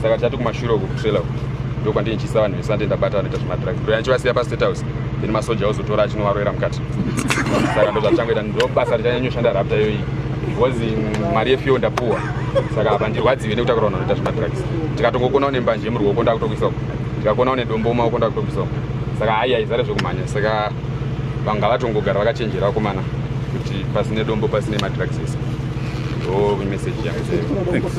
Saka chatu kumashuro kutrailer ndo kwandini chisa vanhu vesande ndabata vanoita zvemadrugs ndo yanchivasiya pastate house then masoja ozotora achinovaroera mukati saka ndo zvachangoita ndo basa richanyanyoshanda rapta iyoyi because mari yefiyo ndapuwa saka apa ndirwadziwe nekuta kura vanhu vanoita zvemadrugs tikatongokonawo nembanje muruoko ndakutokuisawo tikakonawo nedombo mumaoko ndakutokuisawo saka hai haizare zvekumhanya saka vanga vatongogara vakachenjera vakomana kuti pasine dombo pasine madrugs ese ndo meseji yangu.